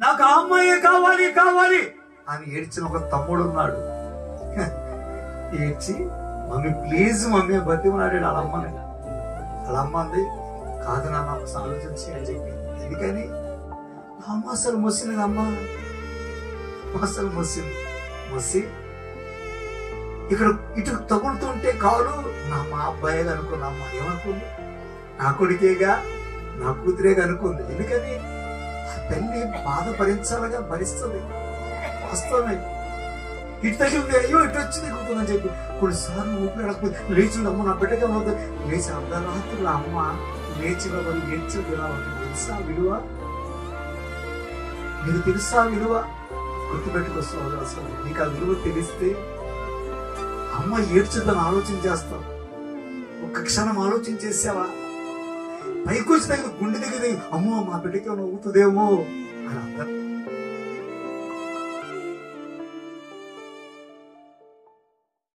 నాకు ఆ అమ్మాయే కావాలి కావాలి అని ఏడ్చిన ఒక తమ్ముడు ఉన్నాడు. ఏడ్చి మమ్మీ ప్లీజ్ మమ్మీ బతిమలాడాడు వాళ్ళ అమ్మని. వాళ్ళ అమ్మ అంది, కాదు నాన్న ఒకసారి ఆలోచించి అని చెప్పి. ఎందుకని అమ్మ అసలు మొస్సింది, అమ్మ అసలు మొస్సి ఇక్కడ ఇటు తగులుతుంటే కాలు మా అబ్బాయి అనుకుంది. అమ్మ ఏమనుకుంది, నా కొడుకేగా నా కూతురేగా అనుకుంది. ఎందుకని తల్లి బాధ భరించాలగా, భరిస్తుంది. వాస్తవమే. ఇటు తగ్గింది, అయ్యో ఇటు వచ్చింది ఎగురుతుందని చెప్పి కొన్నిసార్లు ఊపిరాడకపోతే లేచింది. అమ్మ నా బిడ్డగా అవుతుంది లేచి అర్ధరాత్రులు అమ్మ లేచిన వాళ్ళు ఏడ్చేది ఎలా ఉంటుంది తెలుసా విలువ? నీకు తెలుసా విలువ? గుర్తుపెట్టుకొస్తావు అసలు. నీకు ఆ విలువ తెలిస్తే అమ్మ ఏడ్చుద్దని ఆలోచన చేస్తావు. ఒక్క క్షణం ఆలోచన చేసావా? పైకి వచ్చి గుండె దగ్గర అమ్మో మా బిడ్డకి నవ్వుతుందేమో అని అందరూ